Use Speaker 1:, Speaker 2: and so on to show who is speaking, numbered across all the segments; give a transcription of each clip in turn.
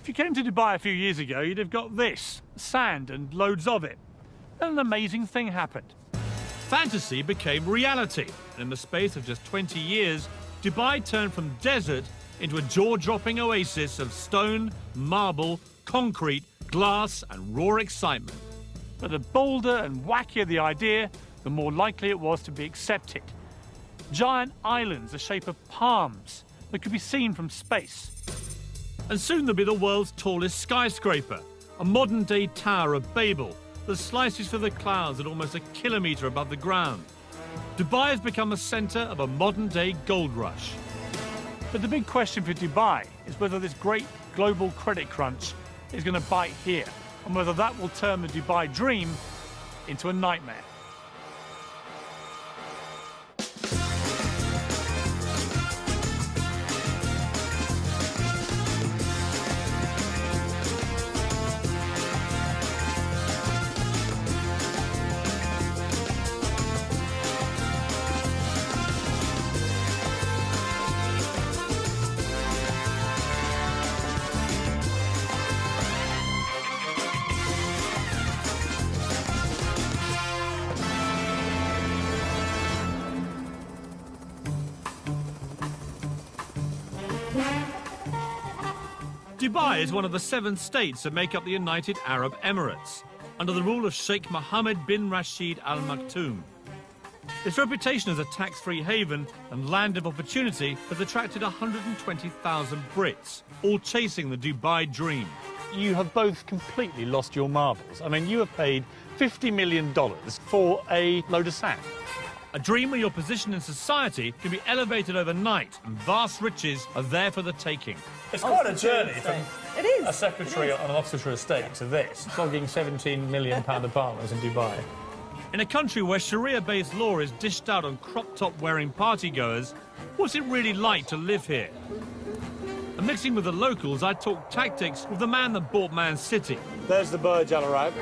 Speaker 1: If you came to Dubai a few years ago, you'd have got this, sand and loads of it. And an amazing thing happened. Fantasy became reality, and in the space of just 20 years, Dubai turned from desert into a jaw-dropping oasis of stone, marble, concrete, glass and raw excitement. But the bolder and wackier the idea, the more likely it was to be accepted. Giant islands the shape of palms that could be seen from space. And soon there'll be the world's tallest skyscraper, a modern-day Tower of Babel that slices through the clouds at almost a kilometre above the ground. Dubai has become a centre of a modern-day gold rush. But the big question for Dubai is whether this great global credit crunch is going to bite here, and whether that will turn the Dubai dream into a nightmare. Dubai is one of the 7 states that make up the United Arab Emirates, under the rule of Sheikh Mohammed bin Rashid Al Maktoum. Its reputation as a tax-free haven and land of opportunity has attracted 120,000 Brits, all chasing the Dubai dream. You have both completely lost your marbles. I mean, you have paid $50 million for a load of sand. A dream where your position in society can be elevated overnight and vast riches are there for the taking. It's quite a journey from a secretary on an Oxfordshire estate to this, flogging £17 million apartments in Dubai. In a country where Sharia-based law is dished out on crop-top-wearing partygoers, what's it really like to live here? And mixing with the locals, I talk tactics with the man that bought Man City. There's the Burj Al Arab.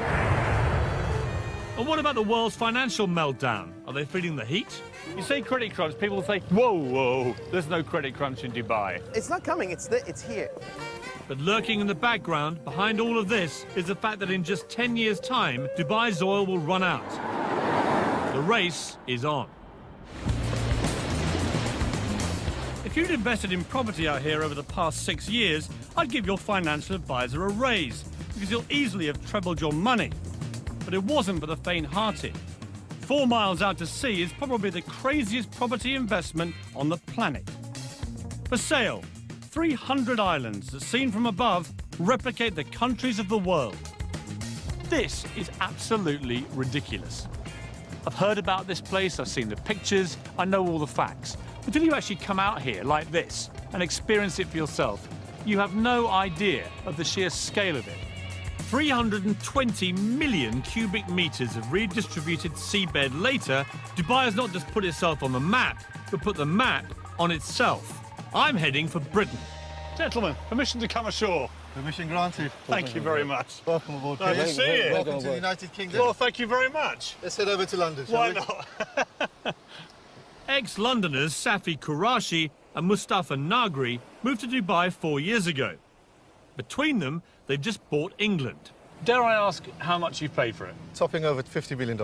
Speaker 1: And what about the world's financial meltdown? Are they feeling the heat? You say credit crunch, people say, whoa, whoa, there's no credit crunch in Dubai.
Speaker 2: It's not coming, it's here.
Speaker 1: But lurking in the background, behind all of this, is the fact that in just 10 years' time, Dubai's oil will run out. The race is on. If you'd invested in property out here over the past 6 years, I'd give your financial advisor a raise, because you'll easily have trebled your money. But it wasn't for the faint-hearted. 4 miles out to sea is probably the craziest property investment on the planet. For sale, 300 islands that, seen from above, replicate the countries of the world. This is absolutely ridiculous. I've heard about this place, I've seen the pictures, I know all the facts. Until you actually come out here like this and experience it for yourself, you have no idea of the sheer scale of it. 320 million cubic metres of redistributed seabed later, Dubai has not just put itself on the map, but put the map on itself. I'm heading for Britain. Gentlemen, permission to come ashore.
Speaker 3: Permission granted.
Speaker 1: Thank you very much.
Speaker 3: Welcome aboard.
Speaker 1: Nice to see you.
Speaker 3: Welcome to the United Kingdom.
Speaker 1: Well, thank you very much.
Speaker 3: Let's head over to London, shall
Speaker 1: Why
Speaker 3: we?
Speaker 1: not? Ex-Londoners Safi Qureshi and Mustafa Nagri moved to Dubai 4 years ago. Between them, they've just bought England. Dare I ask how much you've paid for it?
Speaker 3: Topping over $50 million.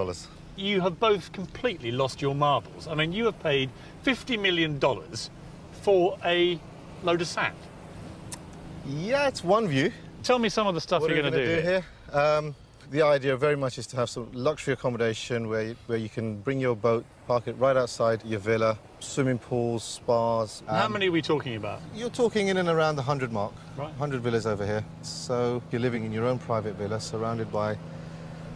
Speaker 1: You have both completely lost your marbles. I mean, you have paid $50 million for a load of sand.
Speaker 3: Yeah, it's one view.
Speaker 1: Tell me some of the stuff
Speaker 3: What
Speaker 1: you're going to do
Speaker 3: here? The idea very much is to have some luxury accommodation where you can bring your boat, park it right outside your villa, swimming pools, spas.
Speaker 1: How many are we talking about?
Speaker 3: You're talking in and around the 100 mark.
Speaker 1: Right.
Speaker 3: 100 villas over here. So you're living in your own private villa, surrounded by,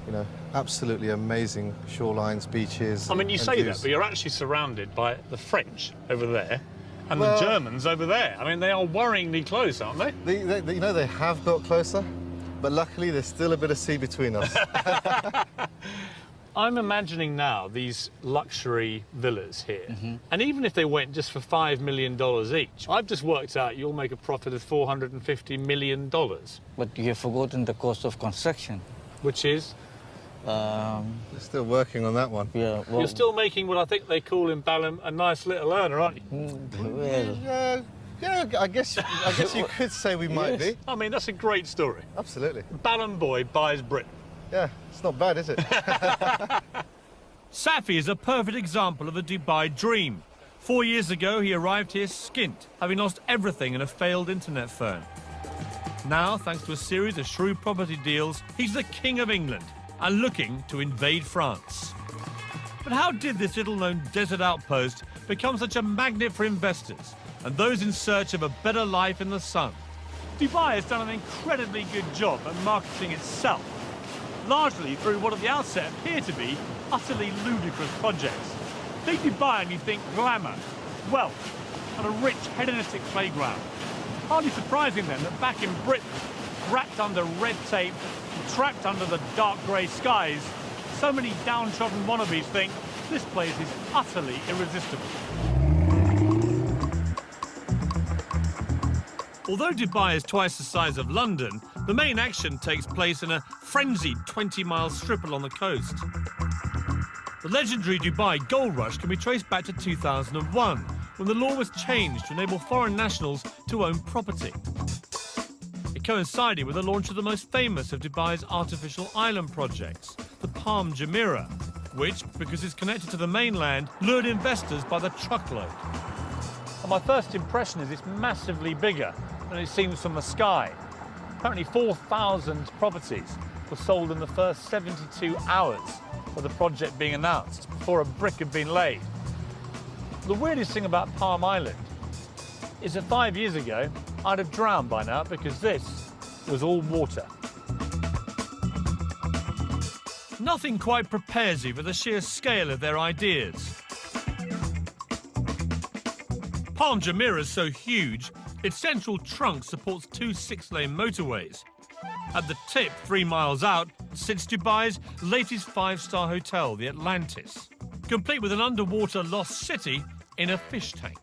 Speaker 3: you know, absolutely amazing shorelines, beaches.
Speaker 1: I mean, you
Speaker 3: and
Speaker 1: say
Speaker 3: views.
Speaker 1: that, but you're actually surrounded by the French over there and
Speaker 3: Well,
Speaker 1: the Germans over there. I mean, they are worryingly close, aren't they?
Speaker 3: You know, they have got closer, but luckily there's still a bit of sea between us.
Speaker 1: I'm imagining now these luxury villas here, and even if they went just for $5 million each, I've just worked out you'll make a profit of $450 million.
Speaker 4: But you have forgotten the cost of construction.
Speaker 1: Which is?
Speaker 3: They're still working on that one.
Speaker 4: Yeah, well,
Speaker 1: You're still making what I think they call in Balham a nice little earner, aren't you?
Speaker 4: well,
Speaker 3: Yeah, I guess you could say we might be.
Speaker 1: I mean, that's a great story.
Speaker 3: Absolutely.
Speaker 1: Ballon boy buys Britain.
Speaker 3: Yeah, it's not bad, is it?
Speaker 1: Safi is a perfect example of a Dubai dream. 4 years ago, he arrived here skint, having lost everything in a failed internet firm. Now, thanks to a series of shrewd property deals, he's the King of England and looking to invade France. But how did this little-known desert outpost become such a magnet for investors and those in search of a better life in the sun? Dubai has done an incredibly good job at marketing itself, largely through what at the outset appear to be utterly ludicrous projects. Think Dubai and you think glamour, wealth, and a rich hedonistic playground. Hardly surprising then that back in Britain, wrapped under red tape, trapped under the dark grey skies, so many downtrodden wannabes think this place is utterly irresistible. Although Dubai is twice the size of London, the main action takes place in a frenzied 20-mile strip along the coast. The legendary Dubai gold rush can be traced back to 2001, when the law was changed to enable foreign nationals to own property. It coincided with the launch of the most famous of Dubai's artificial island projects, the Palm Jumeirah, which, because it's connected to the mainland, lured investors by the truckload. And my first impression is it's massively bigger than it seems from the sky. Apparently 4,000 properties were sold in the first 72 hours of the project being announced, before a brick had been laid. The weirdest thing about Palm Island is that 5 years ago, I'd have drowned by now because this was all water. Nothing quite prepares you for the sheer scale of their ideas. Palm Jumeirah is so huge, its central trunk supports 2 6-lane motorways. At the tip, 3 miles out, sits Dubai's latest 5-star hotel, the Atlantis, complete with an underwater lost city in a fish tank.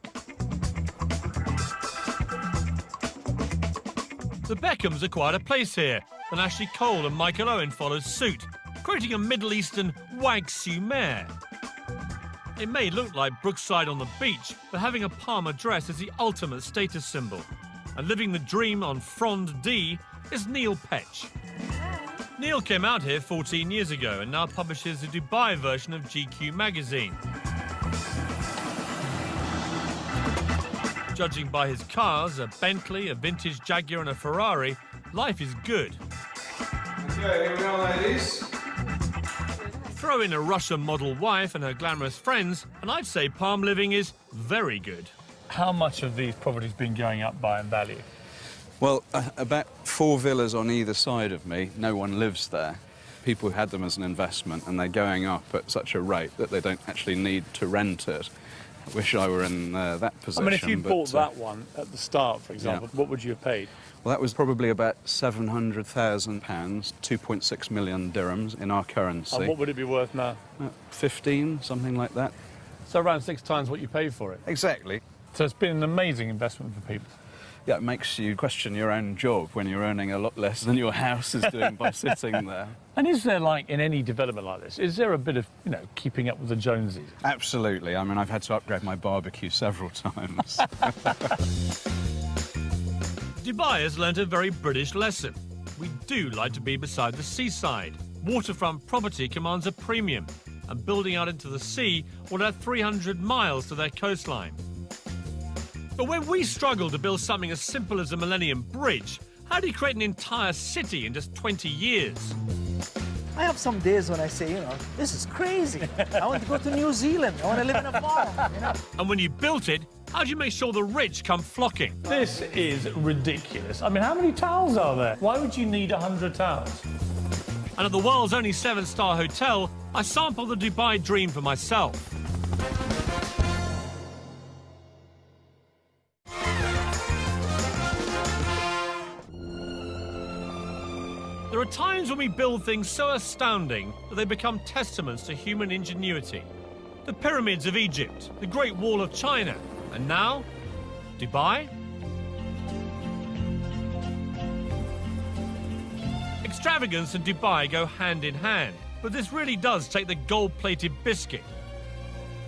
Speaker 1: The Beckhams acquired a place here, and Ashley Cole and Michael Owen followed suit, creating a Middle Eastern wag sumer. It may look like Brookside on the beach, but having a Palmer dress is the ultimate status symbol. And living the dream on Frond D is Neil Petch. Neil came out here 14 years ago and now publishes the Dubai version of GQ magazine. Judging by his cars, a Bentley, a vintage Jaguar and a Ferrari, life is good.
Speaker 5: Okay, here we are, ladies.
Speaker 1: Throw in a Russian model wife and her glamorous friends, and I'd say Palm living is very good. How much have these properties been going up by in value?
Speaker 5: Well, about 4 villas on either side of me. No one lives there. People had them as an investment, and they're going up at such a rate that they don't actually need to rent it. I wish I were in that position.
Speaker 1: I mean, if you bought that one at the start, for example, what would you have paid?
Speaker 5: Well, that was probably about £700,000, 2.6 million dirhams in our currency.
Speaker 1: And what would it be worth now?
Speaker 5: 15, something like that.
Speaker 1: So around 6 times what you paid for it.
Speaker 5: Exactly.
Speaker 1: So it's been an amazing investment for people.
Speaker 5: Yeah, it makes you question your own job when you're earning a lot less than your house is doing by sitting there.
Speaker 1: And is there, like, in any development like this, is there a bit of, keeping up with the Joneses?
Speaker 5: Absolutely. I mean, I've had to upgrade my barbecue several times.
Speaker 1: Dubai has learnt a very British lesson. We do like to be beside the seaside. Waterfront property commands a premium, and building out into the sea will add 300 miles to their coastline. But when we struggle to build something as simple as a Millennium Bridge, how do you create an entire city in just 20 years?
Speaker 2: I have some days when I say, this is crazy. I want to go to New Zealand. I want to live in a farm,
Speaker 1: And when you built it, how do you make sure the rich come flocking? This is ridiculous. I mean, how many towels are there? Why would you need 100 towels? And at the world's only 7-star hotel, I sampled the Dubai dream for myself. There are times when we build things so astounding that they become testaments to human ingenuity. The pyramids of Egypt, the Great Wall of China, and now, Dubai? Extravagance and Dubai go hand in hand, but this really does take the gold-plated biscuit.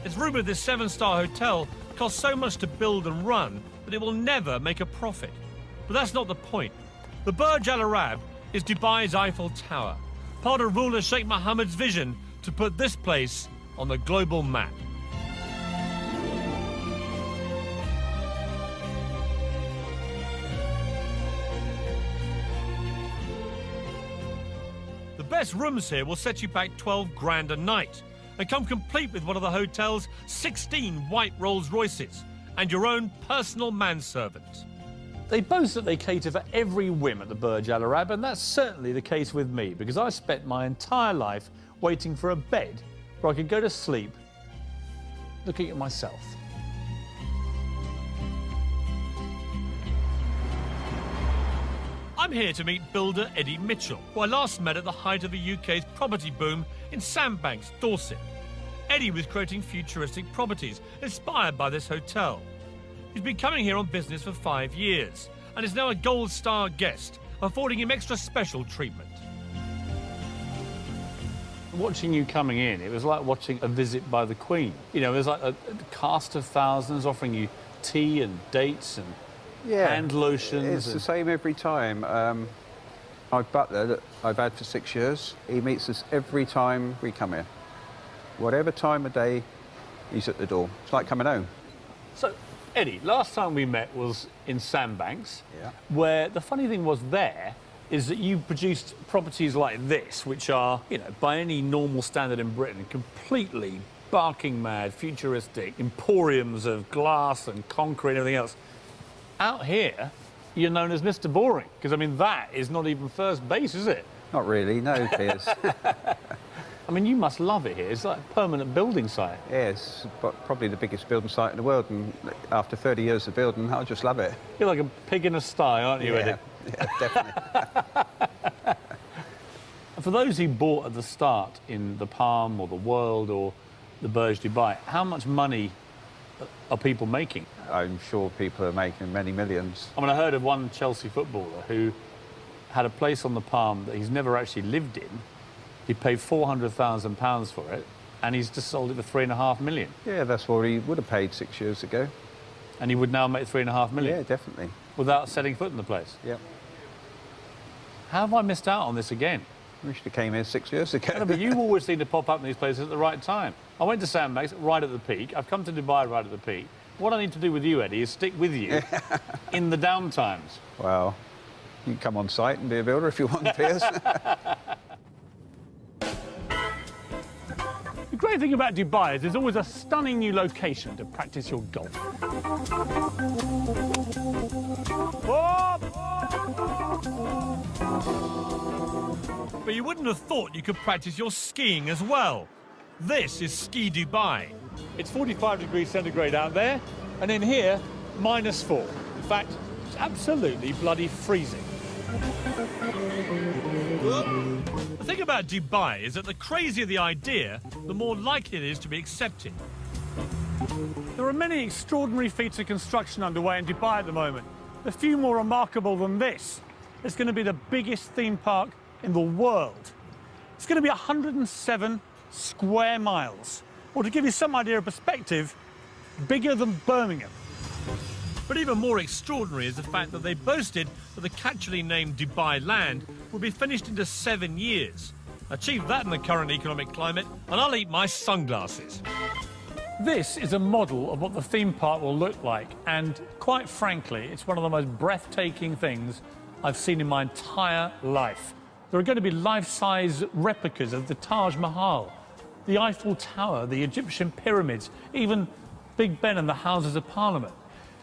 Speaker 1: It's rumoured this 7-star hotel cost so much to build and run that it will never make a profit. But that's not the point. The Burj Al Arab is Dubai's Eiffel Tower, part of ruler Sheikh Mohammed's vision to put this place on the global map. The best rooms here will set you back 12 grand a night and come complete with one of the hotel's 16 white Rolls Royces and your own personal manservant.
Speaker 2: They boast that they cater for every whim at the Burj Al Arab, and that's certainly the case with me, because I spent my entire life waiting for a bed where I could go to sleep looking at myself.
Speaker 1: I'm here to meet builder Eddie Mitchell, who I last met at the height of the UK's property boom in Sandbanks, Dorset. Eddie was creating futuristic properties inspired by this hotel. He's been coming here on business for 5 years and is now a gold star guest, affording him extra special treatment.
Speaker 2: Watching you coming in, it was like watching a visit by the Queen. You know, there's like a cast of thousands offering you tea and dates and hand lotions.
Speaker 6: It's the same every time. My butler that I've had for 6 years, he meets us every time we come here. Whatever time of day, he's at the door. It's like coming home.
Speaker 2: So, Eddie, last time we met was in Sandbanks,
Speaker 6: Yeah.
Speaker 2: where the funny thing was there is that you produced properties like this, which are, you know, by any normal standard in Britain, completely barking mad, futuristic, emporiums of glass and concrete and everything else. Out here, you're known as Mr. Boring, because, I mean, that is not even first base, is it?
Speaker 6: Not really, no, Piers.
Speaker 2: I mean, you must love it here. It's like a permanent building site.
Speaker 6: Yes, but probably the biggest building site in the world, and after 30 years of building, I just love it.
Speaker 2: You're like a pig in a sty, aren't you, Eddie?
Speaker 6: Yeah, definitely.
Speaker 2: For those who bought at the start in the Palm or the World or the Burj Dubai, how much money are people making?
Speaker 6: I'm sure people are making many millions.
Speaker 2: I mean, I heard of one Chelsea footballer who had a place on the Palm that he's never actually lived in. He paid £400,000 for it, and he's just sold it for £3.5 million.
Speaker 6: Yeah, that's what he would have paid 6 years ago.
Speaker 2: And he would now make £3.5 million?
Speaker 6: Yeah, definitely.
Speaker 2: Without setting foot in the place?
Speaker 6: Yep.
Speaker 2: How have I missed out on this again?
Speaker 6: We should have came here 6 years ago.
Speaker 2: No, but you always seem to pop up in these places at the right time. I went to Sandbanks right at the peak. I've come to Dubai right at the peak. What I need to do with you, Eddie, is stick with you in the down times.
Speaker 6: Well, you can come on site and be a builder if you want, Piers.
Speaker 2: The great thing about Dubai is there's always a stunning new location to practice your golf.
Speaker 1: But you wouldn't have thought you could practice your skiing as well. This is Ski Dubai.
Speaker 2: It's 45 degrees centigrade out there, and in here, -4. In fact, it's absolutely bloody freezing.
Speaker 1: The thing about Dubai is that the crazier the idea, the more likely it is to be accepted.
Speaker 2: There are many extraordinary feats of construction underway in Dubai at the moment. A few more remarkable than this. It's going to be the biggest theme park in the world. It's going to be 107 square miles. Or to give you some idea of perspective, bigger than Birmingham.
Speaker 1: But even more extraordinary is the fact that they boasted that the catchily named Dubai Land would be finished into 7 years. Achieve that in the current economic climate, and I'll eat my sunglasses.
Speaker 2: This is a model of what the theme park will look like, and quite frankly, it's one of the most breathtaking things I've seen in my entire life. There are going to be life-size replicas of the Taj Mahal, the Eiffel Tower, the Egyptian pyramids, even Big Ben and the Houses of Parliament.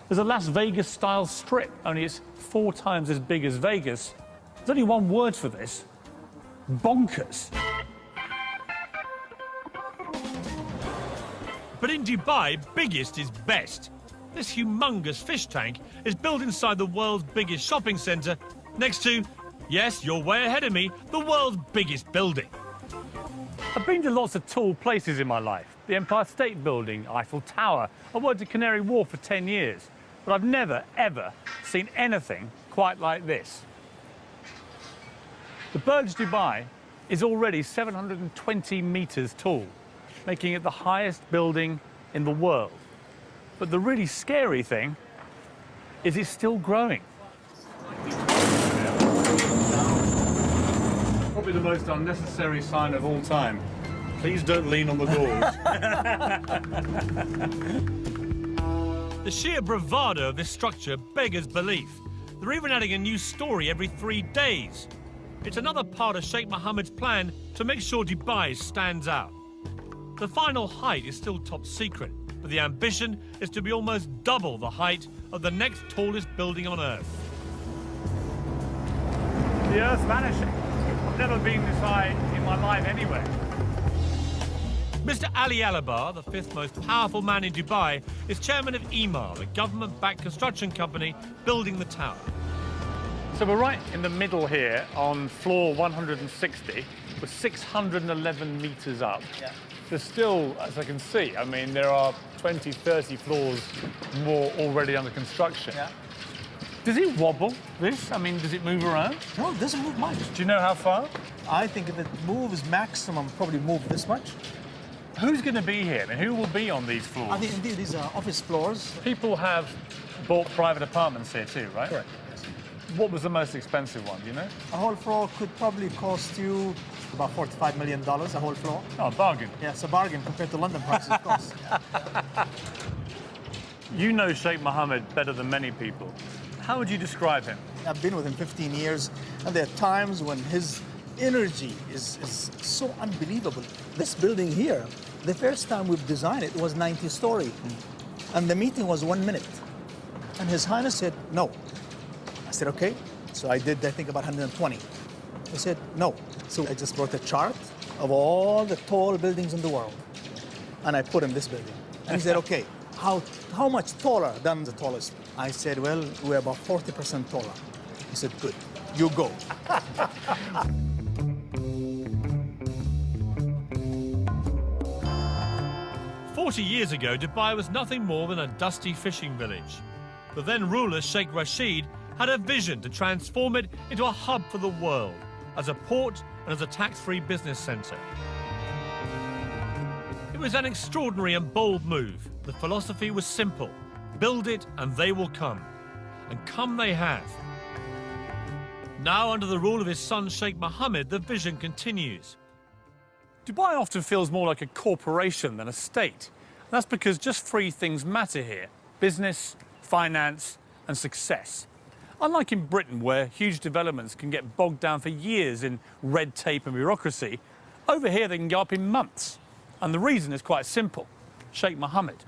Speaker 2: There's a Las Vegas-style strip, only it's 4 times as big as Vegas. There's only one word for this: bonkers.
Speaker 1: But in Dubai, biggest is best. This humongous fish tank is built inside the world's biggest shopping centre, next to, yes, you're way ahead of me, the world's biggest building.
Speaker 2: I've been to lots of tall places in my life. The Empire State Building, Eiffel Tower. I worked at Canary Wharf for 10 years. But I've never, ever seen anything quite like this. The Burj Dubai is already 720 metres tall, making it the highest building in the world. But the really scary thing Is it still growing? Probably the most unnecessary sign of all time. Please don't lean on the doors.
Speaker 1: The sheer bravado of this structure beggars belief. They're even adding a new story every 3 days. It's another part of Sheikh Mohammed's plan to make sure Dubai stands out. The final height is still top secret, but the ambition is to be almost double the height of the next tallest building on Earth.
Speaker 2: The Earth's vanishing. I've never been this high in my life anyway.
Speaker 1: Mr. Ali Alabar, the fifth most powerful man in Dubai, is chairman of Emaar, the government-backed construction company building the tower.
Speaker 2: So we're right in the middle here on floor 160. We're 611 metres up.
Speaker 7: Yeah.
Speaker 2: There's still, as I can see, I mean, there are 20, 30 floors more already under construction.
Speaker 7: Yeah.
Speaker 2: Does it wobble, this? I mean, does it move around?
Speaker 7: No, it doesn't move much.
Speaker 2: Do you know how far?
Speaker 7: I think if it moves maximum, probably move this much.
Speaker 2: Who's going to be here? I mean, who will be on these floors?
Speaker 7: I think indeed these are office floors.
Speaker 2: People have bought private apartments here too, right?
Speaker 7: Correct.
Speaker 2: What was the most expensive one, do you know?
Speaker 7: A whole floor could probably cost you about $45 million, a whole floor.
Speaker 2: Oh, a bargain.
Speaker 7: Yeah, it's a bargain compared to London prices, of course.
Speaker 2: You know Sheikh Mohammed better than many people. How would you describe him?
Speaker 7: I've been with him 15 years, and there are times when his energy is so unbelievable. This building here, the first time we've designed it was 90-story, and the meeting was 1 minute. And His Highness said, no. I said, okay. So I did, I think, about 120. He said, no. So I just brought a chart of all the tall buildings in the world, and I put in this building. And he said, okay, how much taller than the tallest? I said, well, we're about 40% taller. He said, good, you go.
Speaker 1: 40 years ago, Dubai was nothing more than a dusty fishing village. The then ruler, Sheikh Rashid, had a vision to transform it into a hub for the world, as a port and as a tax-free business centre. It was an extraordinary and bold move. The philosophy was simple: build it and they will come. And come they have. Now, under the rule of his son, Sheikh Mohammed, the vision continues.
Speaker 2: Dubai often feels more like a corporation than a state. And that's because just three things matter here: business, finance, and success. Unlike in Britain, where huge developments can get bogged down for years in red tape and bureaucracy, over here they can go up in months. And the reason is quite simple: Sheikh Mohammed.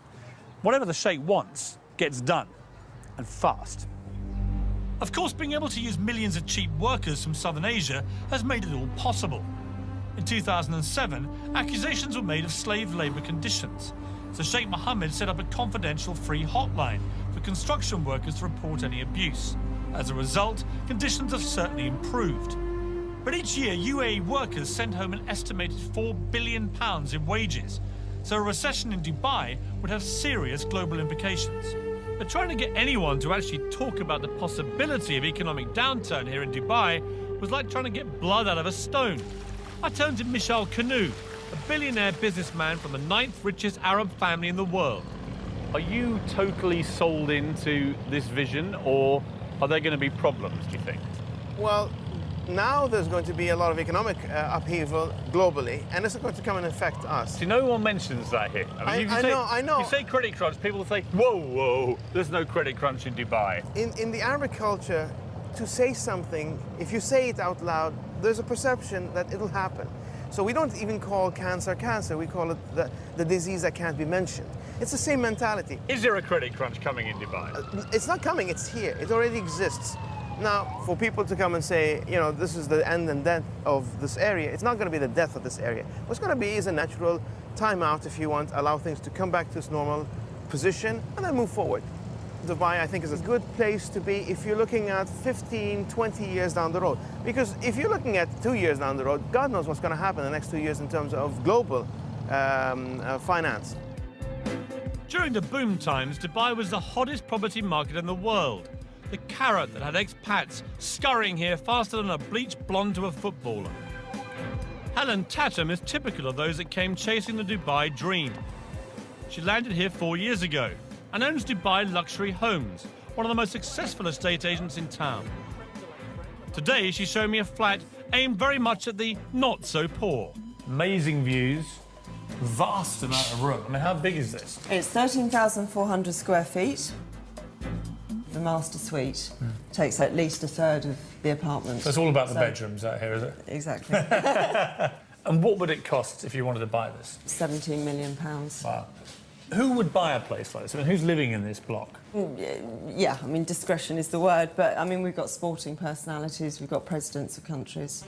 Speaker 2: Whatever the Sheikh wants gets done, and fast.
Speaker 1: Of course, being able to use millions of cheap workers from Southern Asia has made it all possible. In 2007, accusations were made of slave labour conditions, so Sheikh Mohammed set up a confidential free hotline for construction workers to report any abuse. As a result, conditions have certainly improved. But each year, UAE workers send home an estimated £4 billion in wages, so a recession in Dubai would have serious global implications. But trying to get anyone to actually talk about the possibility of economic downturn here in Dubai was like trying to get blood out of a stone. I turned to Michel Canu, a billionaire businessman from the 9th richest Arab family in the world.
Speaker 2: Are you totally sold into this vision, or are there going to be problems, do you think?
Speaker 8: Well, now there's going to be a lot of economic upheaval globally, and it's going to come and affect us.
Speaker 2: See, no one mentions that here.
Speaker 8: I know.
Speaker 2: You say credit crunch, people will say, whoa, whoa, there's no credit crunch in Dubai.
Speaker 8: In the Arabic culture, to say something, if you say it out loud, there's a perception that it'll happen. So we don't even call cancer cancer, we call it the disease that can't be mentioned. It's the same mentality.
Speaker 2: Is there a credit crunch coming in Dubai?
Speaker 8: It's not coming, it's here. It already exists. Now, for people to come and say, you know, this is the end and death of this area, it's not going to be the death of this area. What's going to be is a natural timeout, if you want, allow things to come back to its normal position and then move forward. Dubai, I think, is a good place to be if you're looking at 15, 20 years down the road. Because if you're looking at 2 years down the road, God knows what's going to happen in the next 2 years in terms of global finance.
Speaker 1: During the boom times, Dubai was the hottest property market in the world. The carrot that had expats scurrying here faster than a bleached blonde to a footballer. Helen Tatum is typical of those that came chasing the Dubai dream. She landed here 4 years ago and owns Dubai Luxury Homes, one of the most successful estate agents in town. Today, she's showing me a flat aimed very much at the not-so-poor.
Speaker 2: Amazing views, vast amount of room. I mean, how big is this?
Speaker 9: It's 13,400 square feet. The master suite takes at least a third of the apartment.
Speaker 2: So it's all about the bedrooms out here, is it?
Speaker 9: Exactly.
Speaker 2: And what would it cost if you wanted to buy this?
Speaker 9: £17 million.
Speaker 2: Wow. Who would buy a place like this? I mean, who's living in this block?
Speaker 9: Yeah, I mean, discretion is the word, but, I mean, we've got sporting personalities, we've got presidents of countries.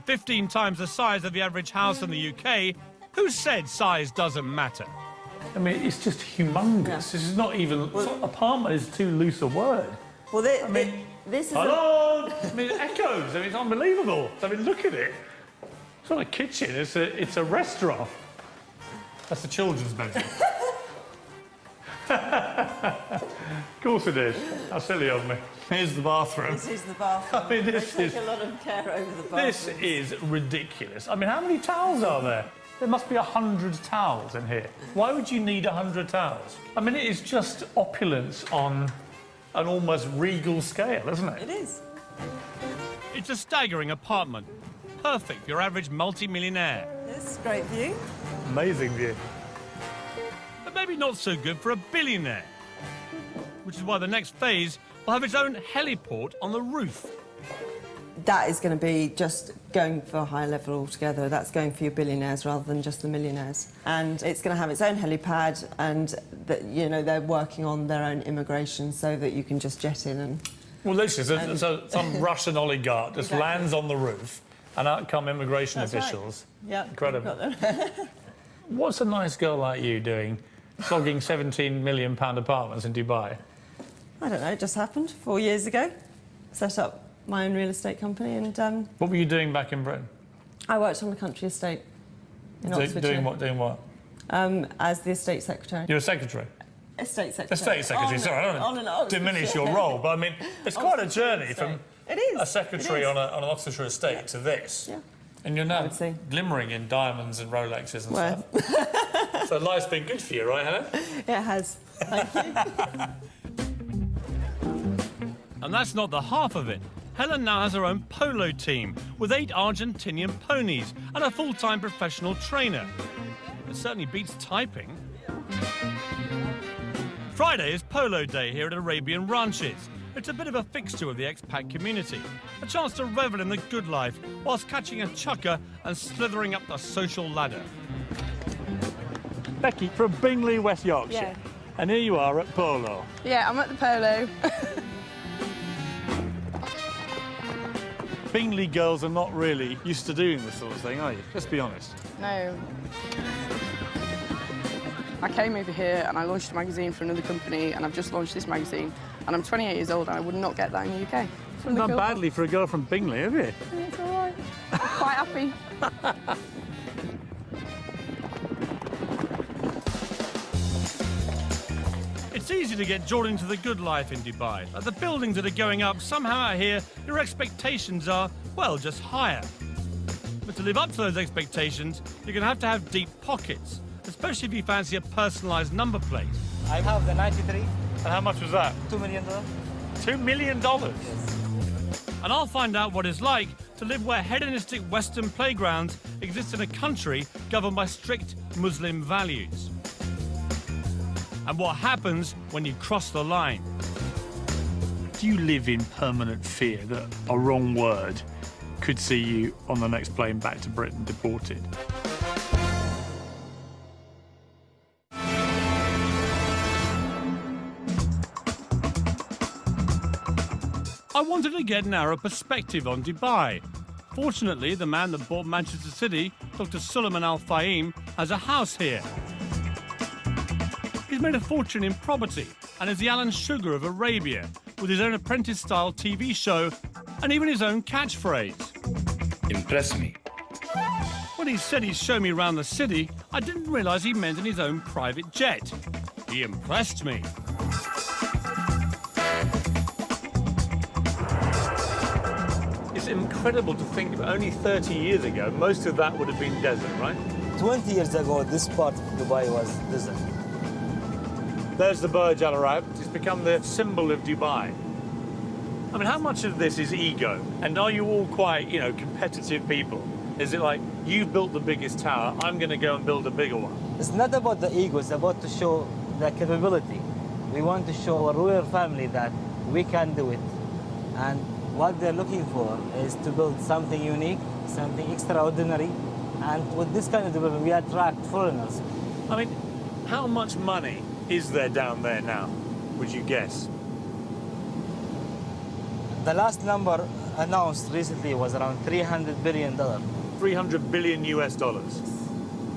Speaker 1: 15 times the size of the average house in the UK, who said size doesn't matter?
Speaker 2: I mean, it's just humongous.
Speaker 9: Yeah.
Speaker 2: This is not even... apartment is too loose a word.
Speaker 9: Well, this is...
Speaker 2: Hello! I mean, it echoes. I mean, it's unbelievable. I mean, look at it. It's not a kitchen, it's a restaurant. That's the children's bedroom. Of course it is. How silly of me. Here's the bathroom.
Speaker 9: This is the bathroom.
Speaker 2: I mean, this
Speaker 9: They
Speaker 2: is...
Speaker 9: take a lot of care over the bathroom.
Speaker 2: This is ridiculous. I mean, how many towels are there? There must be 100 towels in here. Why would you need 100 towels? I mean, it is just opulence on an almost regal scale, isn't it?
Speaker 9: It is.
Speaker 1: It's a staggering apartment. Perfect for your average multi-millionaire.
Speaker 9: It's a great view.
Speaker 2: Amazing view.
Speaker 1: But maybe not so good for a billionaire. Which is why the next phase will have its own heliport on the roof.
Speaker 9: That is going to be just going for a higher level altogether. That's going for your billionaires rather than just the millionaires. And it's going to have its own helipad, and you know, they're working on their own immigration so that you can just jet in and...
Speaker 2: Well, literally, so some Russian oligarch just
Speaker 9: Exactly.
Speaker 2: lands on the roof, and out come immigration
Speaker 9: That's
Speaker 2: officials.
Speaker 9: Right. Yeah,
Speaker 2: Incredible.
Speaker 9: got them.
Speaker 2: What's a nice girl like you doing, flogging £17 million apartments in Dubai?
Speaker 9: I don't know, it just happened 4 years ago. Set up my own real estate company, and
Speaker 2: What were you doing back in Britain?
Speaker 9: I worked on a country estate in Oxfordshire.
Speaker 2: Doing what? Doing what?
Speaker 9: As the estate secretary.
Speaker 2: You're a secretary?
Speaker 9: Estate secretary.
Speaker 2: Estate secretary, sorry, I
Speaker 9: on and
Speaker 2: don't
Speaker 9: off.
Speaker 2: diminish your role, but I mean, it's quite a journey from
Speaker 9: It is.
Speaker 2: a secretary
Speaker 9: It is.
Speaker 2: on an Oxfordshire estate to this.
Speaker 9: Yeah.
Speaker 2: And you're now
Speaker 9: would say.
Speaker 2: glimmering in diamonds and Rolexes and
Speaker 9: Well.
Speaker 2: stuff. So life's been good for you, right, Helen?
Speaker 9: It has. Thank you.
Speaker 1: And that's not the half of it. Helen now has her own polo team with 8 Argentinian ponies and a full-time professional trainer. It certainly beats typing. Friday is polo day here at Arabian Ranches. It's a bit of a fixture of the expat community. A chance to revel in the good life whilst catching a chukker and slithering up the social ladder.
Speaker 2: Becky, from Bingley, West Yorkshire.
Speaker 10: Yeah.
Speaker 2: And here you are at polo.
Speaker 10: Yeah, I'm at the polo.
Speaker 2: Bingley girls are not really used to doing this sort of thing, are you? Let's be honest.
Speaker 10: No. I came over here and I launched a magazine for another company, and I've just launched this magazine, and I'm 28 years old and I would not get that in the UK.
Speaker 2: You've done badly for a girl from Bingley, have you?
Speaker 10: It's all right. Quite happy.
Speaker 1: It's easy to get drawn into the good life in Dubai. Like the buildings that are going up, somehow out here, your expectations are, well, just higher. But to live up to those expectations, you're going to have deep pockets, especially if you fancy a personalised number plate.
Speaker 4: I have the 93,
Speaker 2: And how much was that?
Speaker 4: $2 million.
Speaker 2: $2 million?
Speaker 1: And I'll find out what it's like to live where hedonistic Western playgrounds exist in a country governed by strict Muslim values. And what happens when you cross the line.
Speaker 2: Do you live in permanent fear that a wrong word could see you on the next plane back to Britain deported?
Speaker 1: I wanted to get an Arab perspective on Dubai. Fortunately, the man that bought Manchester City, Dr. Suleiman Al Fahim, has a house here. He's made a fortune in property and is the Alan Sugar of Arabia, with his own apprentice-style TV show and even his own catchphrase.
Speaker 11: Impress me.
Speaker 1: When he said he'd show me around the city, I didn't realise he meant in his own private jet. He impressed me.
Speaker 2: It's incredible to think that only 30 years ago, most of that would have been desert, right?
Speaker 12: 20 years ago, this part of Dubai was desert.
Speaker 2: There's the Burj Al Arab. It's become the symbol of Dubai. I mean, how much of this is ego? And are you all quite, you know, competitive people? Is it like, you've built the biggest tower, I'm going to go and build a bigger one?
Speaker 11: It's not about the ego, it's about to show the capability. We want to show our royal family that we can do it. And what they're looking for is to build something unique, something extraordinary. And with this kind of development, we attract foreigners.
Speaker 2: I mean, how much money is there down there now, would you guess?
Speaker 11: The last number announced recently was around $300 billion.
Speaker 2: 300 billion US dollars,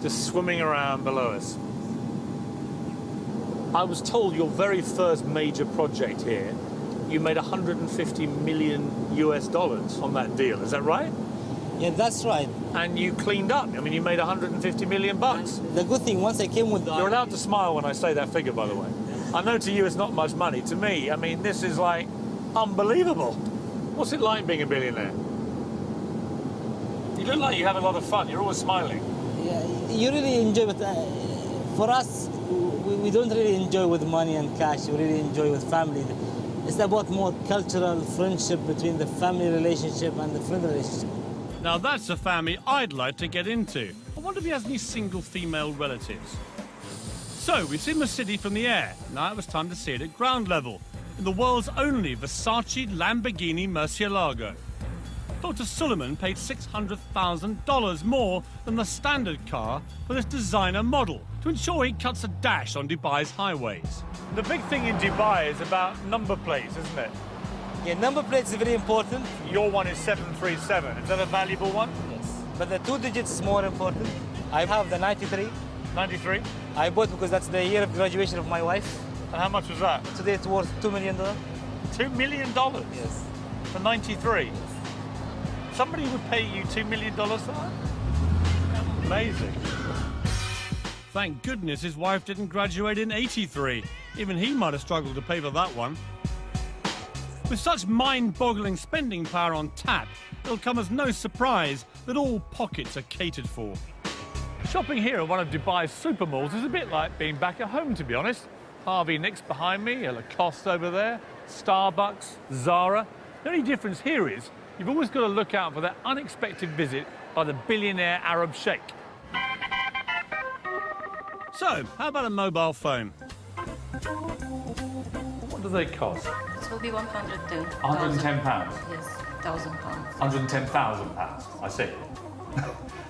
Speaker 2: just swimming around below us. I was told your very first major project here, you made 150 million US dollars on that deal. Is that right?
Speaker 11: Yeah, that's right.
Speaker 2: And you cleaned up. I mean, you made 150 million bucks.
Speaker 11: The good thing, once I came with the...
Speaker 2: You're allowed to smile when I say that figure, by the way. I know to you it's not much money. To me, I mean, this is like unbelievable. What's it like being a billionaire? You look like you have a lot of fun. You're always smiling.
Speaker 11: Yeah, you really enjoy it. For us, we don't really enjoy with money and cash. We really enjoy with family. It's about more cultural friendship between the family relationship and the friend relationship.
Speaker 1: Now that's a family I'd like to get into. I wonder if he has any single female relatives. So we've seen the city from the air. Now it was time to see it at ground level, in the world's only Versace Lamborghini Murcielago. Dr. Suleiman paid $600,000 more than the standard car for this designer model to ensure he cuts a dash on Dubai's highways.
Speaker 2: The big thing in Dubai is about number plates, isn't it?
Speaker 11: Yeah, number plates is very important.
Speaker 2: Your one is 737. Is that a valuable one?
Speaker 11: Yes. But the 2 digits is more important. I have the 93.
Speaker 2: 93?
Speaker 11: I bought because that's the year of graduation of my wife.
Speaker 2: And how much was that?
Speaker 11: Today it's worth $2 million.
Speaker 2: $2 million?
Speaker 11: Yes.
Speaker 2: For 93? Somebody would pay you $2 million for that? Amazing.
Speaker 1: Thank goodness his wife didn't graduate in '83. Even he might have struggled to pay for that one. With such mind-boggling spending power on tap, it'll come as no surprise that all pockets are catered for.
Speaker 2: Shopping here at one of Dubai's super malls is a bit like being back at home, to be honest. Harvey Nicks behind me, a Lacoste over there, Starbucks, Zara. The only difference here is you've always got to look out for that unexpected visit by the billionaire Arab sheikh.
Speaker 1: So, how about a mobile phone?
Speaker 2: What do they cost?
Speaker 12: It will be 110.
Speaker 2: £110?
Speaker 12: Yes, £1,000.
Speaker 2: £110,000, I see.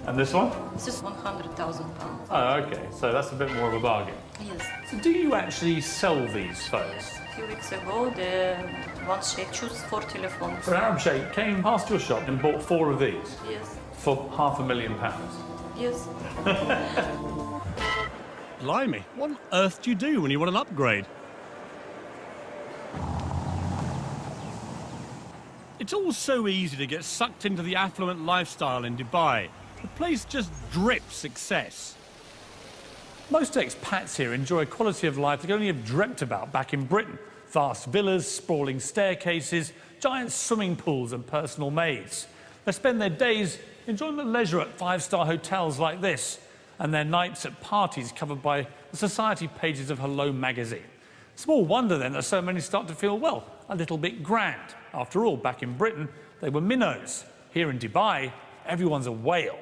Speaker 2: And this one?
Speaker 12: This is £100,000.
Speaker 2: Oh, okay, so that's a bit more of a bargain.
Speaker 12: Yes.
Speaker 2: So do you actually sell these phones?
Speaker 12: A few weeks ago, the one sheikh chose 4 telephones.
Speaker 2: So an Arab sheikh came past your shop and bought 4 of these?
Speaker 12: Yes.
Speaker 2: For £500,000?
Speaker 12: Yes.
Speaker 1: Blimey, what on earth do you do when you want an upgrade? It's all so easy to get sucked into the affluent lifestyle in Dubai. The place just drips success.
Speaker 2: Most expats here enjoy a quality of life they could only have dreamt about back in Britain. Vast villas, sprawling staircases, giant swimming pools and personal maids. They spend their days enjoying the leisure at 5-star hotels like this, and their nights at parties covered by the society pages of Hello magazine. Small wonder then that so many start to feel, well, a little bit grand. After all, back in Britain, they were minnows. Here in Dubai, everyone's a whale.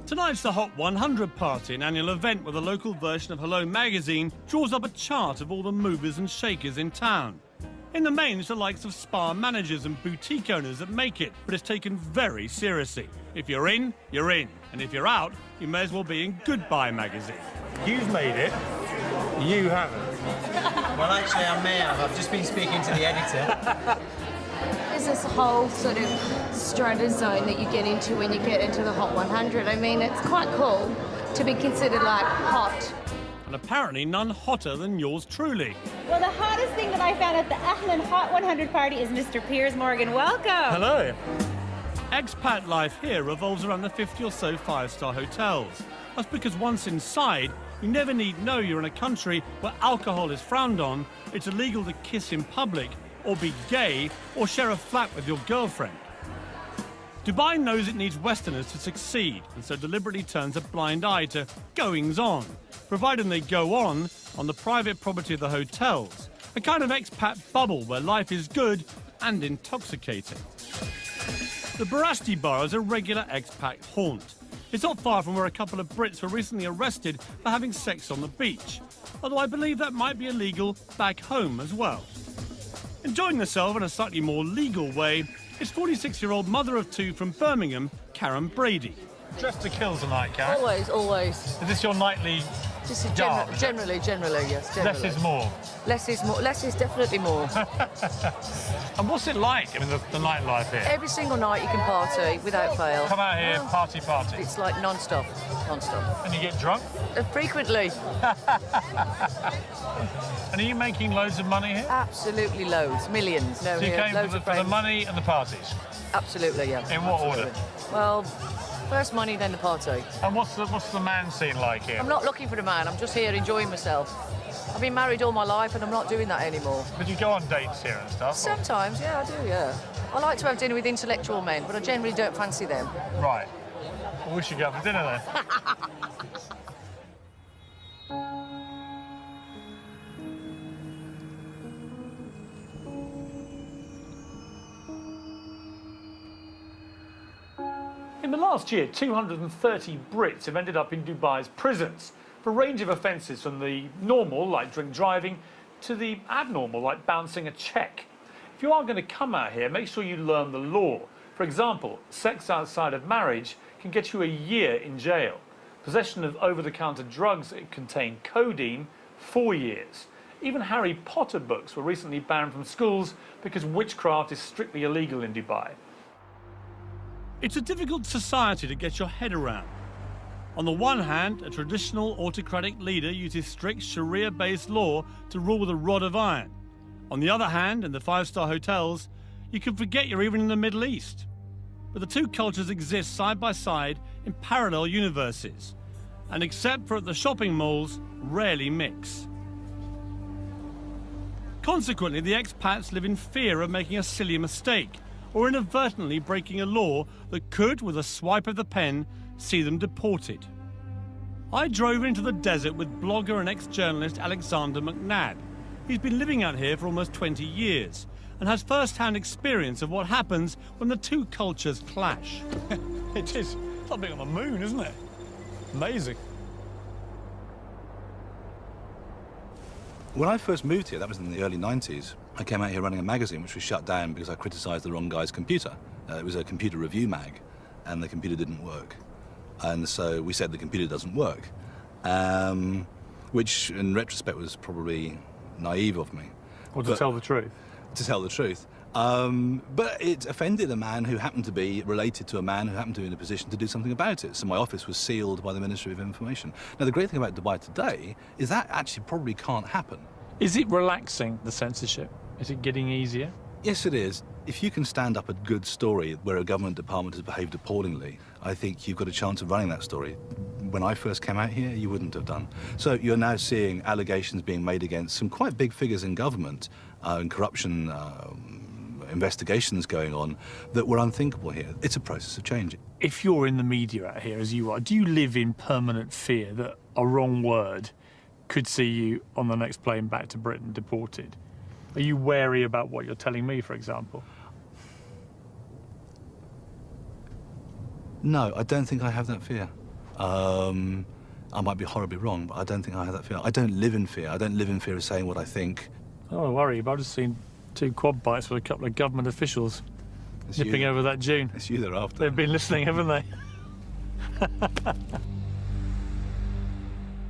Speaker 1: Tonight's the Hot 100 party, an annual event where the local version of Hello magazine draws up a chart of all the movers and shakers in town. In the main, it's the likes of spa managers and boutique owners that make it, but it's taken very seriously. If you're in, you're in. And if you're out, you may as well be in Goodbye magazine.
Speaker 2: You've made it. You haven't.
Speaker 13: Well, actually, I may have. I've just been speaking to the editor.
Speaker 14: There's this whole sort of strata zone that you get into when you get into the Hot 100. I mean, it's quite cool to be considered like hot.
Speaker 1: And apparently none hotter than yours truly.
Speaker 15: Well, the hottest thing that I found at the Ahlan Hot 100 party is Mr. Piers Morgan. Welcome.
Speaker 2: Hello.
Speaker 1: Expat life here revolves around the 50 or so 5-star hotels. That's because once inside, you never need know you're in a country where alcohol is frowned on, it's illegal to kiss in public, or be gay, or share a flat with your girlfriend. Dubai knows it needs Westerners to succeed, and so deliberately turns a blind eye to goings-on, providing they go on the private property of the hotels, a kind of expat bubble where life is good and intoxicating. The Barashti Bar is a regular expat haunt. It's not far from where a couple of Brits were recently arrested for having sex on the beach, although I believe that might be illegal back home as well. Enjoying herself in a slightly more legal way is 46-year-old mother of two from Birmingham, Karen Brady.
Speaker 2: Dressed to kill tonight, Karen.
Speaker 10: Always, always.
Speaker 2: Is this your nightly
Speaker 10: This is
Speaker 2: garb?
Speaker 10: generally, yes. Generally.
Speaker 2: Less is more.
Speaker 10: Less is more. Less is definitely more.
Speaker 2: And what's it like? I mean, the nightlife here.
Speaker 10: Every single night you can party without fail.
Speaker 2: Come out here, party.
Speaker 10: It's like non-stop.
Speaker 2: And you get drunk?
Speaker 10: Frequently.
Speaker 2: And are you making loads of money here?
Speaker 10: Absolutely loads, millions. No,
Speaker 2: So you
Speaker 10: here,
Speaker 2: came
Speaker 10: loads
Speaker 2: for
Speaker 10: of
Speaker 2: the
Speaker 10: friends.
Speaker 2: money and the parties?
Speaker 10: Absolutely, yeah.
Speaker 2: In what
Speaker 10: Absolutely.
Speaker 2: order?
Speaker 10: Well, first money, then the party.
Speaker 2: And what's the man scene like here?
Speaker 10: I'm not looking for a man. I'm just here enjoying myself. I've been married all my life, and I'm not doing that anymore.
Speaker 2: But you go on dates here and stuff?
Speaker 10: Sometimes, yeah, I do, yeah. I like to have dinner with intellectual men, but I generally don't fancy them.
Speaker 2: Right. Well, we should go for dinner then. In the last year, 230 Brits have ended up in Dubai's prisons for a range of offences, from the normal, like drink driving, to the abnormal, like bouncing a cheque. If you are going to come out here, make sure you learn the law. For example, sex outside of marriage can get you a year in jail. Possession of over-the-counter drugs that contain codeine, 4 years. Even Harry Potter books were recently banned from schools because witchcraft is strictly illegal in Dubai.
Speaker 1: It's a difficult society to get your head around. On the one hand, a traditional autocratic leader uses strict Sharia-based law to rule with a rod of iron. On the other hand, in the five-star hotels, you can forget you're even in the Middle East. But the two cultures exist side by side in parallel universes, and except for at the shopping malls, rarely mix. Consequently, the expats live in fear of making a silly mistake or inadvertently breaking a law that could, with a swipe of the pen, see them deported. I drove into the desert with blogger and ex-journalist Alexander McNabb. He's been living out here for almost 20 years and has first-hand experience of what happens when the two cultures clash.
Speaker 2: It is. It's like being on the moon, isn't it? Amazing.
Speaker 16: When I first moved here, that was in the early 90s, I came out here running a magazine which was shut down because I criticised the wrong guy's computer. It was a computer review mag, and the computer didn't work. And so we said the computer doesn't work, which in retrospect was probably naive of me.
Speaker 2: Or to tell the truth.
Speaker 16: To tell the truth. But it offended a man who happened to be related to a man who happened to be in a position to do something about it. So my office was sealed by the Ministry of Information. Now, the great thing about Dubai today is that actually probably can't happen.
Speaker 2: Is it relaxing, the censorship? Is it getting easier?
Speaker 16: Yes, it is. If you can stand up a good story where a government department has behaved appallingly, I think you've got a chance of running that story. When I first came out here, you wouldn't have done. So you're now seeing allegations being made against some quite big figures in government and corruption investigations going on that were unthinkable here. It's a process of change.
Speaker 2: If you're in the media out here, as you are, do you live in permanent fear that a wrong word could see you on the next plane back to Britain deported? Are you wary about what you're telling me, for example?
Speaker 16: No, I don't think I have that fear. I might be horribly wrong, but I don't think I have that fear. I don't live in fear. I don't live in fear of saying what I think.
Speaker 2: Oh, don't worry, but I've just seen 2 quad bikes with a couple of government officials nipping over that dune.
Speaker 16: It's you they're after.
Speaker 2: They've been listening, haven't they?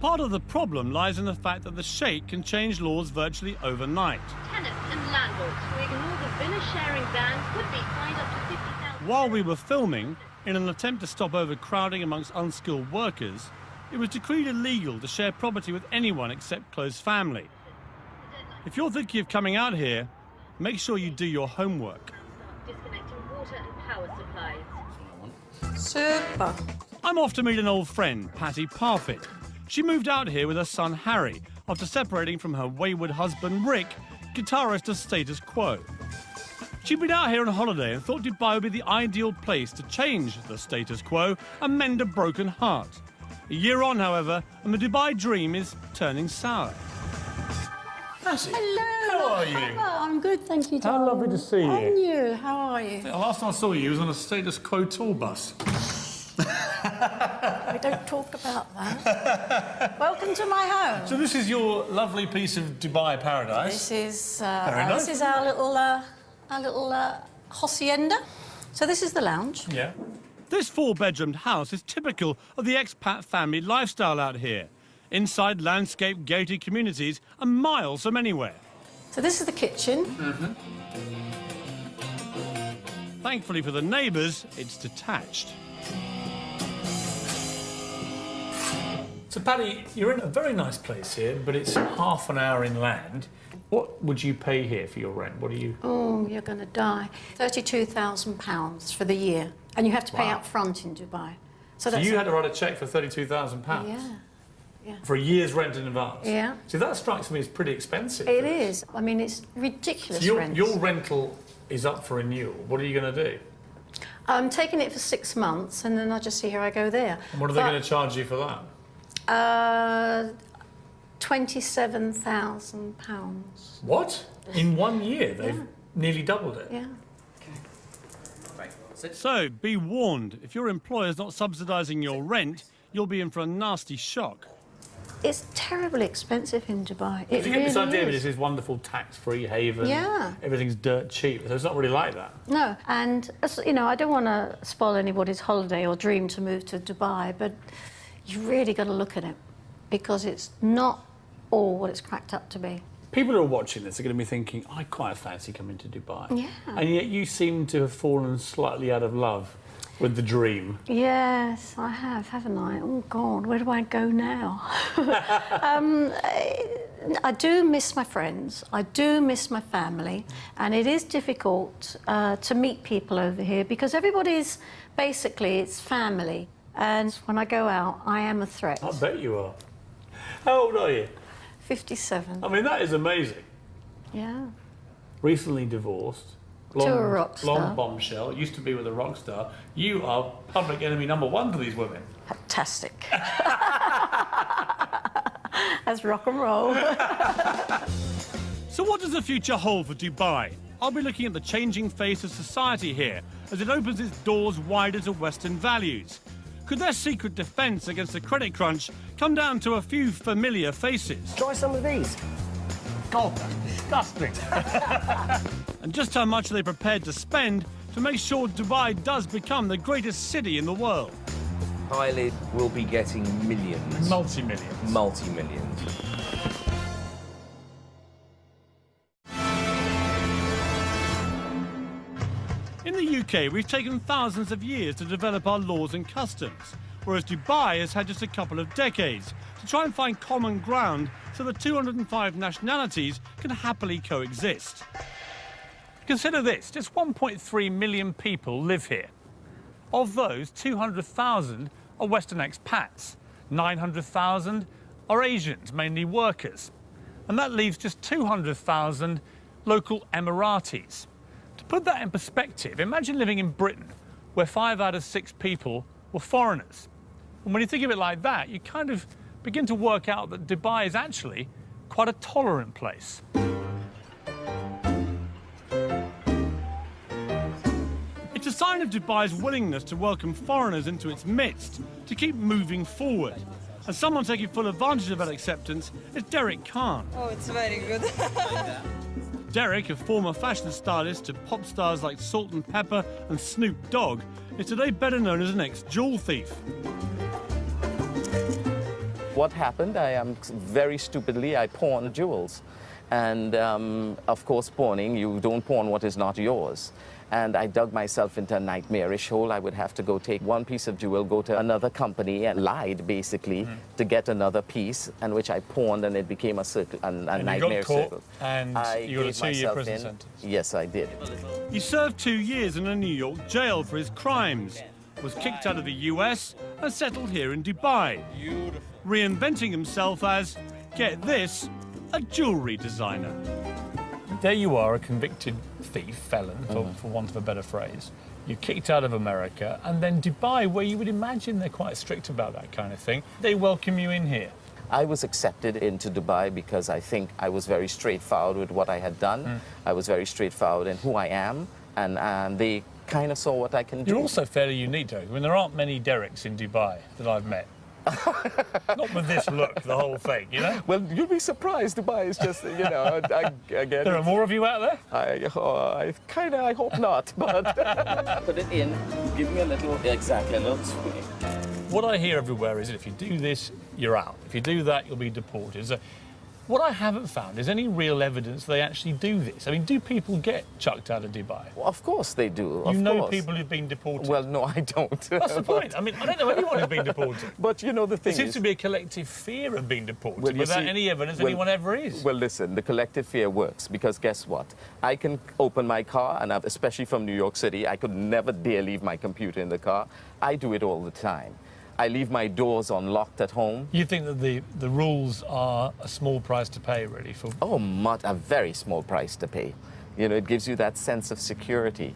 Speaker 1: Part of the problem lies in the fact that the Sheikh can change laws virtually overnight.
Speaker 17: Tenants and landlords who ignore the villa sharing ban could be fined up to £50,000.
Speaker 1: While we were filming, in an attempt to stop overcrowding amongst unskilled workers, it was decreed illegal to share property with anyone except close family. If you're thinking of coming out here, make sure you do your homework.
Speaker 17: Disconnecting water and power supplies.
Speaker 10: Super.
Speaker 1: I'm off to meet an old friend, Patty Parfit. She moved out here with her son Harry after separating from her wayward husband Rick, guitarist of Status Quo. She'd been out here on holiday and thought Dubai would be the ideal place to change the status quo and mend a broken heart. A year on, however, and the Dubai dream is turning sour. Nancy,
Speaker 18: hello.
Speaker 1: how are you?
Speaker 18: Hello, I'm good, thank you,
Speaker 1: How
Speaker 18: darling.
Speaker 1: lovely to see you.
Speaker 18: And you, how are you?
Speaker 1: The last time I saw you was on a status quo tour bus.
Speaker 18: We don't talk about that. Welcome to my home.
Speaker 1: So this is your lovely piece of Dubai paradise.
Speaker 18: This is
Speaker 1: nice.
Speaker 18: this is our little hacienda. So this is the lounge.
Speaker 1: Yeah. This four-bedroomed house is typical of the expat family lifestyle out here. Inside landscape gated communities and miles from anywhere.
Speaker 18: So this is the kitchen.
Speaker 1: Thankfully for the neighbours, it's detached. So, Paddy, you're in a very nice place here, but it's half an hour inland. What would you pay here for your rent? What do you...
Speaker 18: Oh, you're going to die. £32,000 for the year. And you have to pay
Speaker 1: Wow.
Speaker 18: up front in Dubai.
Speaker 1: So you had to write a cheque for £32,000?
Speaker 18: Yeah. Yeah.
Speaker 1: For a year's rent in advance?
Speaker 18: Yeah.
Speaker 1: See, that strikes me as pretty expensive.
Speaker 18: It is. I mean, it's ridiculous
Speaker 1: So
Speaker 18: rent.
Speaker 1: your rental is up for renewal. What are you going to do?
Speaker 18: I'm taking it for 6 months, and then I'll just see how I go there.
Speaker 1: And what are they going to charge you for that?
Speaker 18: £27,000.
Speaker 1: What? In 1 year, they've nearly doubled it?
Speaker 18: Yeah.
Speaker 1: So, be warned, if your employer's not subsidising your rent, you'll be in for a nasty shock.
Speaker 18: It's terribly expensive in Dubai. It
Speaker 1: You
Speaker 18: really
Speaker 1: get this idea of
Speaker 18: is.
Speaker 1: this wonderful tax-free haven.
Speaker 18: Yeah.
Speaker 1: Everything's dirt cheap, so it's not really like that.
Speaker 18: No, and, you know, I don't want to spoil anybody's holiday or dream to move to Dubai, but you really got to look at it, because it's not all what it's cracked up to be.
Speaker 1: People who are watching this are going to be thinking, I quite fancy coming to Dubai.
Speaker 18: Yeah.
Speaker 1: And yet you seem to have fallen slightly out of love with the dream.
Speaker 18: Yes, I have, haven't I? Oh, God, where do I go now? I do miss my friends. I do miss my family. And it is difficult to meet people over here because everybody's, basically, it's family. And when I go out, I am a threat.
Speaker 1: I bet you are. How old are you?
Speaker 18: 57.
Speaker 1: I mean, that is amazing.
Speaker 18: Yeah.
Speaker 1: Recently divorced.
Speaker 18: To a rock star.
Speaker 1: Blonde bombshell. Used to be with a rock star. You are public enemy #1 to these women.
Speaker 18: Fantastic. That's rock and roll.
Speaker 1: So what does the future hold for Dubai? I'll be looking at the changing face of society here as it opens its doors wider to Western values. Could their secret defence against the credit crunch come down to a few familiar faces?
Speaker 13: Try some of these.
Speaker 1: God, that's disgusting. And just how much are they prepared to spend to make sure Dubai does become the greatest city in the world?
Speaker 19: Eyelid will be getting millions.
Speaker 1: Multi-millions.
Speaker 19: Multi-millions.
Speaker 1: In the UK, we've taken thousands of years to develop our laws and customs, whereas Dubai has had just a couple of decades to try and find common ground so the 205 nationalities can happily coexist. Consider this, just 1.3 million people live here. Of those, 200,000 are Western expats, 900,000 are Asians, mainly workers, and that leaves just 200,000 local Emiratis. To put that in perspective, imagine living in Britain, where 5 out of 6 people were foreigners. And when you think of it like that, you kind of begin to work out that Dubai is actually quite a tolerant place. It's a sign of Dubai's willingness to welcome foreigners into its midst, to keep moving forward. And someone taking full advantage of that acceptance is Derek Khan.
Speaker 20: Oh, it's very good.
Speaker 1: Derek, a former fashion stylist to pop stars like Salt and Pepper and Snoop Dogg, is today better known as an ex-jewel thief.
Speaker 21: What happened, very stupidly, I pawned jewels. And of course, pawning, you don't pawn what is not yours. And I dug myself into a nightmarish hole. I would have to go take one piece of jewel, go to another company and lied, basically, to get another piece, and which I pawned, and it became a circle, a nightmare circle.
Speaker 1: And you got a 2-year prison sentence.
Speaker 21: Yes, I did.
Speaker 1: He served 2 years in a New York jail for his crimes, was kicked out of the US and settled here in Dubai, reinventing himself as, get this, a jewellery designer.
Speaker 2: There you are, a convicted thief, felon, for want of a better phrase. You're kicked out of America, and then Dubai, where you would imagine they're quite strict about that kind of thing, they welcome you in here.
Speaker 21: I was accepted into Dubai because I think I was very straightforward with what I had done. I was very straightforward in who I am, and they kind of saw what I can do.
Speaker 2: You're also fairly unique, though. I mean, there aren't many Dereks in Dubai that I've met. Not with this look, the whole thing, you know?
Speaker 21: Well, you'll be surprised. Dubai is just, you know, again...
Speaker 2: There are more of you out there?
Speaker 21: I hope not, but... Put it in, give me a little swing.
Speaker 2: What I hear everywhere is that if you do this, you're out. If you do that, you'll be deported. So what I haven't found is any real evidence they actually do this. I mean, do people get chucked out of Dubai?
Speaker 21: Well, of course they do.
Speaker 2: You know people who've been deported?
Speaker 21: Well, no, I don't.
Speaker 2: That's the point. I mean, I don't know anyone who's been deported.
Speaker 21: But, you know, the thing is...
Speaker 2: There seems to be a collective fear of being deported without any evidence anyone ever is.
Speaker 21: Well, listen, the collective fear works because guess what? I can open my car, and especially from New York City, I could never dare leave my computer in the car. I do it all the time. I leave my doors unlocked at home.
Speaker 2: You think that the rules are a small price to pay, really? For...
Speaker 21: Oh, a very small price to pay. You know, it gives you that sense of security.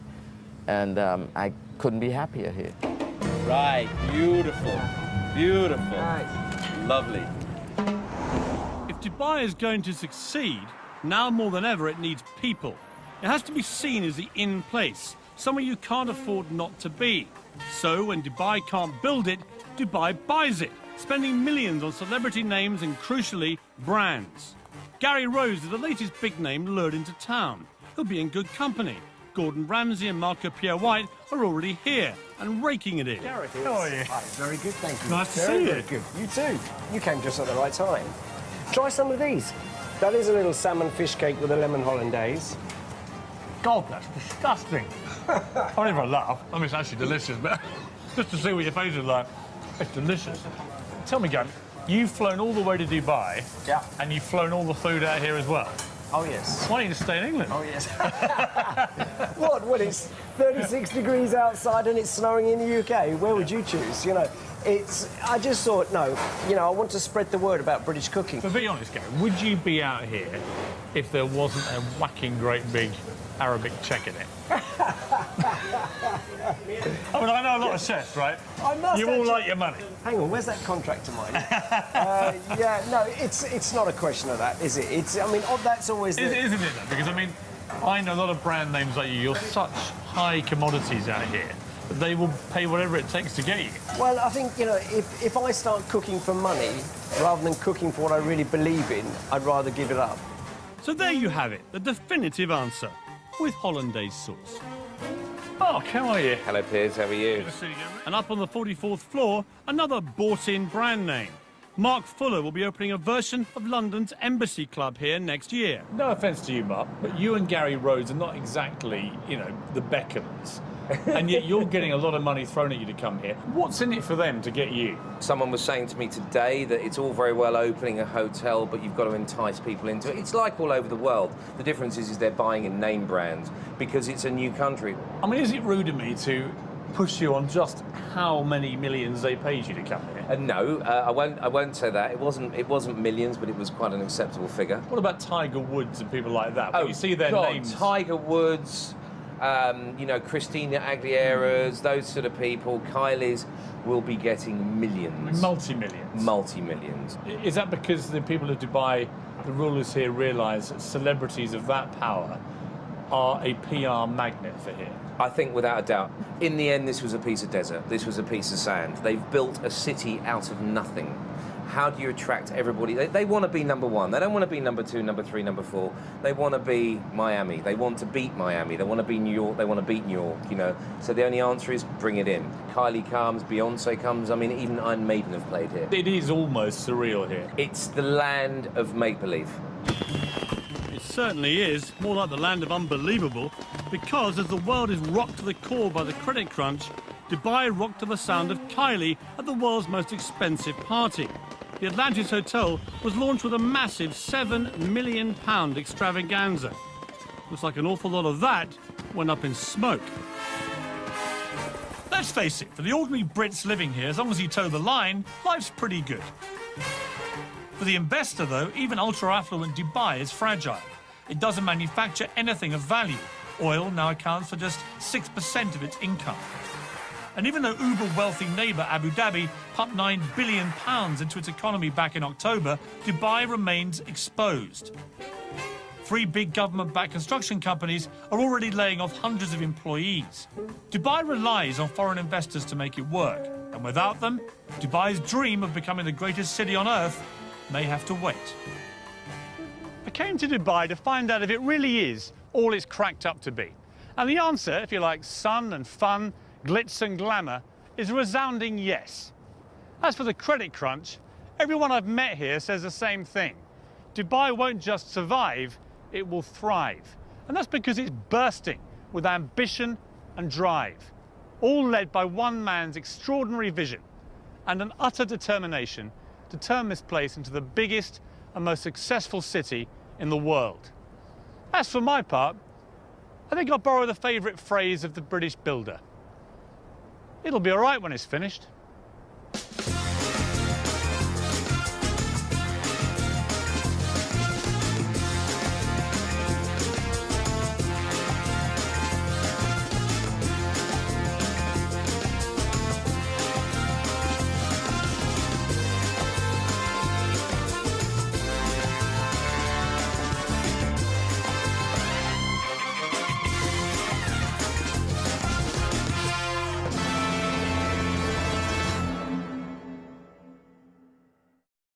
Speaker 21: And I couldn't be happier here.
Speaker 19: Right, beautiful, beautiful. Right. Lovely.
Speaker 1: If Dubai is going to succeed, now more than ever it needs people. It has to be seen as the in place, somewhere you can't afford not to be. So when Dubai can't build it, Dubai buys it, spending millions on celebrity names and, crucially, brands. Gary Rose is the latest big name lured into town. He'll be in good company. Gordon Ramsay and Marco Pierre White are already here and raking it in.
Speaker 2: Gary, how are you?
Speaker 20: Hi, very good, thank you.
Speaker 2: Nice to see you.
Speaker 20: Very good. You too. You came just at the right time. Try some of these. That is a little salmon fish cake with a lemon hollandaise.
Speaker 2: God, that's disgusting. I don't even laugh. I mean, it's actually delicious, but just to see what your face is like, it's delicious. Tell me, Gary, you've flown all the way to Dubai.
Speaker 20: Yeah.
Speaker 2: And you've flown all the food out here as well.
Speaker 20: Oh, yes.
Speaker 2: Why don't you just stay in England?
Speaker 20: Oh, yes. What? Well, it's 36 degrees outside and it's snowing in the UK. Where would you choose? You know, I just thought, no, you know, I want to spread the word about British cooking.
Speaker 2: But be honest, Gary, would you be out here if there wasn't a whacking great big Arabic check in it? I mean, I know a lot of chefs, right?
Speaker 20: I must.
Speaker 2: You all like your money.
Speaker 20: Hang on, where's that contract of mine? Yeah, no, it's not a question of that, is it? I mean, that's always the...
Speaker 2: Isn't it, though? Because, I mean, I know a lot of brand names like you. You're such high commodities out here that they will pay whatever it takes to get you.
Speaker 20: Well, I think, you know, if I start cooking for money rather than cooking for what I really believe in, I'd rather give it up.
Speaker 1: So there you have it, the definitive answer, with hollandaise sauce.
Speaker 2: Mark, how are you?
Speaker 19: Hello, Piers, how are you?
Speaker 1: Good to see you. And up on the 44th floor, another bought-in brand name. Mark Fuller will be opening a version of London's Embassy Club here next year.
Speaker 2: No offence to you, Mark, but you and Gary Rhodes are not exactly, you know, the Beckhams. And yet you're getting a lot of money thrown at you to come here. What's in it for them to get you?
Speaker 19: Someone was saying to me today that it's all very well opening a hotel, but you've got to entice people into it. It's like all over the world. The difference is they're buying in name brands because it's a new country.
Speaker 2: I mean, is it rude of me to push you on just how many millions they paid you to come here?
Speaker 19: No, I won't say that. It wasn't millions, but it was quite an acceptable figure.
Speaker 2: What about Tiger Woods and people like that?
Speaker 19: Oh,
Speaker 2: you see their
Speaker 19: God,
Speaker 2: names.
Speaker 19: Tiger Woods, you know, Christina Aguilera's, those sort of people. Kylie's will be getting millions.
Speaker 2: Multi-millions.
Speaker 19: Multi-millions.
Speaker 2: Is that because the people of Dubai, the rulers here, realise that celebrities of that power are a PR magnet for here?
Speaker 19: I think without a doubt. In the end, this was a piece of desert. This was a piece of sand. They've built a city out of nothing. How do you attract everybody? They want to be number one. They don't want to be number two, number three, number four. They want to be Miami. They want to beat Miami. They want to be New York. They want to beat New York, you know. So the only answer is bring it in. Kylie comes, Beyonce comes. I mean, even Iron Maiden have played here.
Speaker 2: It is almost surreal here.
Speaker 19: It's the land of make-believe.
Speaker 1: It certainly is, more like the land of unbelievable, because as the world is rocked to the core by the credit crunch, Dubai rocked to the sound of Kylie at the world's most expensive party. The Atlantis Hotel was launched with a massive £7 million extravaganza. Looks like an awful lot of that went up in smoke. Let's face it, for the ordinary Brits living here, as long as you toe the line, life's pretty good. For the investor, though, even ultra-affluent Dubai is fragile. it doesn't manufacture anything of value. Oil now accounts for just 6% of its income. And even though uber-wealthy neighbour Abu Dhabi pumped £9 billion into its economy back in October, Dubai remains exposed. 3 big government-backed construction companies are already laying off hundreds of employees. Dubai relies on foreign investors to make it work, and without them, Dubai's dream of becoming the greatest city on earth may have to wait.
Speaker 2: I came to Dubai to find out if it really is all it's cracked up to be. And the answer, if you like sun and fun, glitz and glamour, is a resounding yes. As for the credit crunch, everyone I've met here says the same thing. Dubai won't just survive, it will thrive. And that's because it's bursting with ambition and drive, all led by one man's extraordinary vision and an utter determination to turn this place into the biggest and most successful city in the world. As for my part, I think I'll borrow the favourite phrase of the British builder. It'll be all right when it's finished.